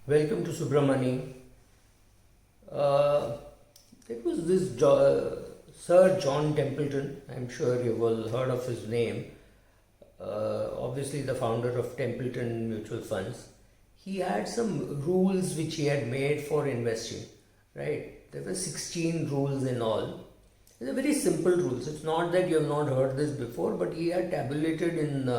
Welcome to Subramani. Uh, it was this Sir John Templeton. I'm sure you've all heard of his name. Obviously, the founder of Templeton Mutual Funds. He had some rules which he had made for investing. Right? There were 16 rules in all. They're very simple rules. It's not that you have not heard this before, but he had tabulated in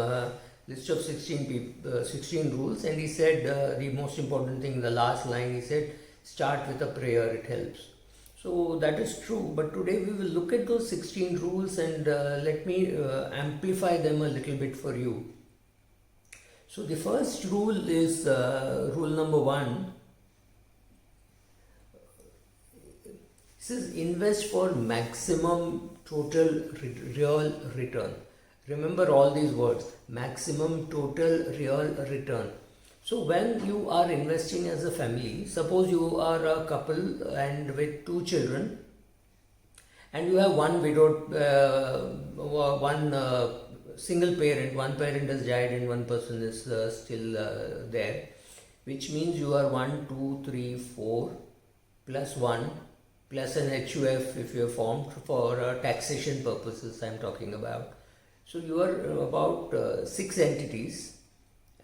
list of 16 rules, and he said the most important thing, the last line, he said, start with a prayer, it helps. So that is true, but today we will look at those 16 rules and let me amplify them a little bit for you. So the first rule is rule number 1. It says invest for maximum total real return. Remember all these words, maximum total real return. So when you are investing as a family, suppose you are a couple and with 2 children, and you have one widowed, one single parent, one parent has died and one person is still there, which means you are 1, 2, 3, 4 plus 1 plus an HUF if you have formed for taxation purposes I am talking about. So you are about 6 entities,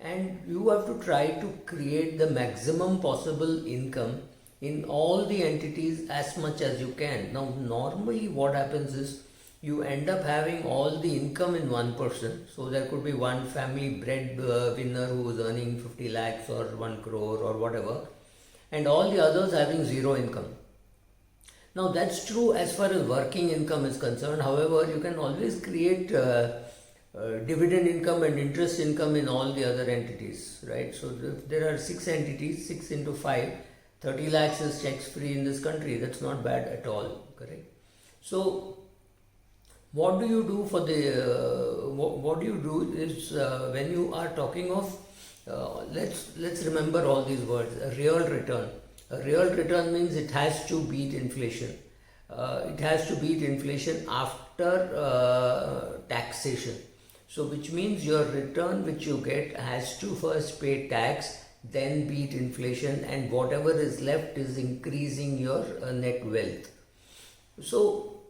and you have to try to create the maximum possible income in all the entities as much as you can. Now normally what happens is you end up having all the income in one person. So there could be one family breadwinner who is earning 50 lakhs or 1 crore or whatever, and all the others having zero income. Now that's true as far as working income is concerned. However, you can always create dividend income and interest income in all the other entities, right? So if there are 6 entities, 6 into 5, 30 lakhs is tax free in this country. That's not bad at all, correct? So what do you do for the, what do you do is when you are talking of, let's remember all these words, a real return. A real return means it has to beat inflation. It has to beat inflation after taxation. So which means your return which you get has to first pay tax, then beat inflation, and whatever is left is increasing your net wealth. So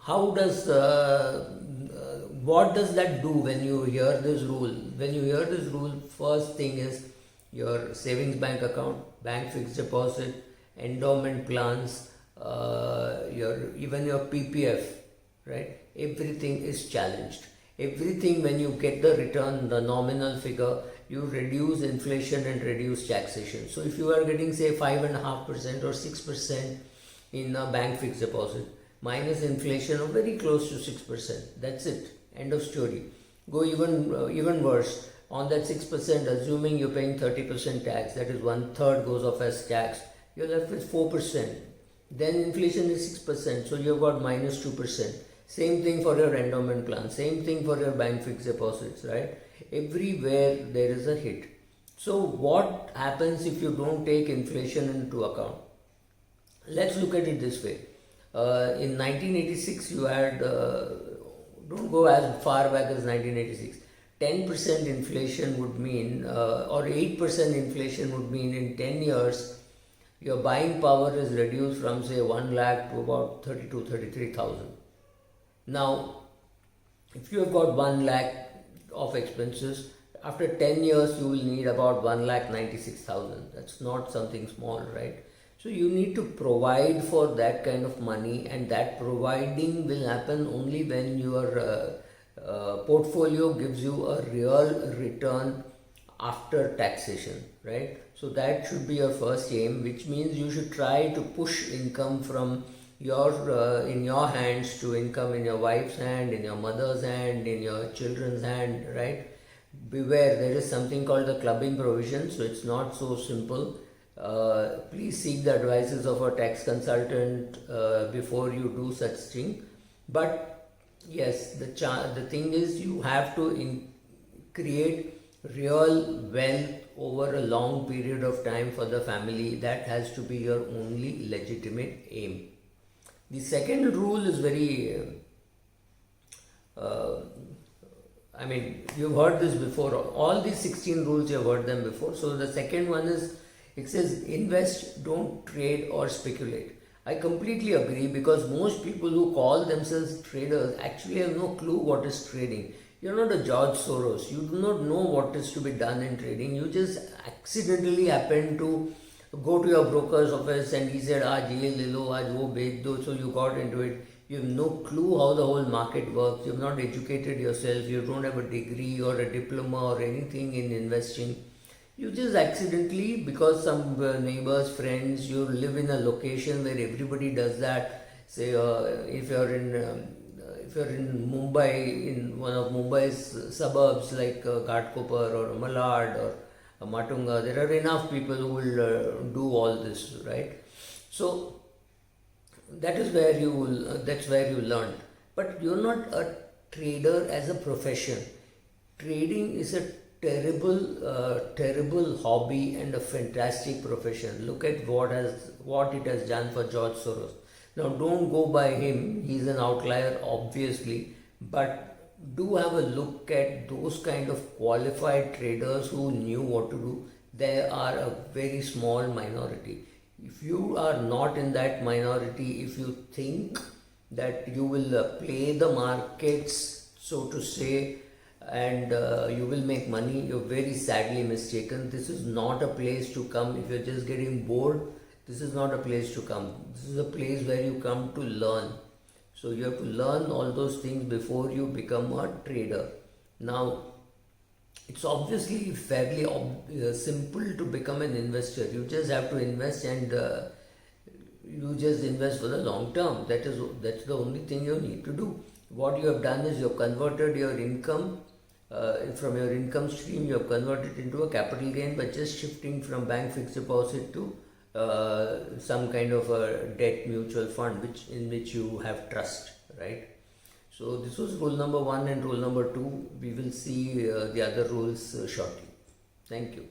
how does what does that do when you hear this rule? When you hear this rule, first thing is your savings bank account, bank fixed deposit, endowment plans, even your PPF, right? Everything is challenged. Everything, when you get the return, the nominal figure, you reduce inflation and reduce taxation. So if you are getting say 5.5% or 6% in a bank fixed deposit, minus inflation of very close to 6%, that's it, end of story. Go even worse. On that 6%, assuming you're paying 30% tax, that is 1/3 goes off as tax, you're left with 4%. Then inflation is 6%, so you've got minus 2%. Same thing for your endowment plan, same thing for your bank fixed deposits, right? Everywhere there is a hit. So what happens if you don't take inflation into account? Let's look at it this way. In 1986, you had, don't go as far back as 1986, 10% inflation would mean, or 8% inflation would mean in 10 years, your buying power is reduced from say 1 lakh to about 33,000. Now, if you have got 1 lakh of expenses, after 10 years you will need about 1,96,000. That's not something small, right? So you need to provide for that kind of money, and that providing will happen only when your portfolio gives you a real return after taxation, right? So that should be your first aim, which means you should try to push income from your in your hands to income in your wife's hand, in your mother's hand, in your children's hand, right? Beware, there is something called the clubbing provision, so it's not so simple. Please seek the advices of a tax consultant before you do such thing. But yes, the thing is you have to create real wealth over a long period of time for the family. That has to be your only legitimate aim. The second rule is very I mean, you've heard this before. All these 16 rules, you've heard them before. So the second one is, it says invest, don't trade or speculate. I completely agree, because most people who call themselves traders actually have no clue what is trading. You're not a George Soros. You do not know what is to be done in trading. You just accidentally happen to go to your broker's office and he said, "Aaj ye le lo, aaj wo bech do," so you got into it. You have no clue how the whole market works. You have not educated yourself. You don't have a degree or a diploma or anything in investing. You just accidentally, because some neighbors, friends, you live in a location where everybody does that. Say, if you're in Mumbai, in one of Mumbai's suburbs like Ghatkopar or Malad or Matunga, there are enough people who will do all this, right? So that's where you learn. But you're not a trader as a profession. Trading is a terrible hobby and a fantastic profession. Look at what it has done for George Soros. Now, don't go by him, he's an outlier, obviously, but do have a look at those kind of qualified traders who knew what to do. They are a very small minority. If you are not in that minority, if you think that you will play the markets, so to say, and you will make money, you're very sadly mistaken. This is not a place to come if you're just getting bored. This is not a place to come. This is a place where you come to learn. So you have to learn all those things before you become a trader. Now, it's obviously fairly simple to become an investor. You just have to invest, and you just invest for the long term. That's the only thing you need to do. What you have done is you have converted your income from your income stream. You have converted into a capital gain by just shifting from bank fixed deposit to some kind of a debt mutual fund, in which you have trust, right? So this was rule number 1 and rule number 2. We will see the other rules shortly. Thank you.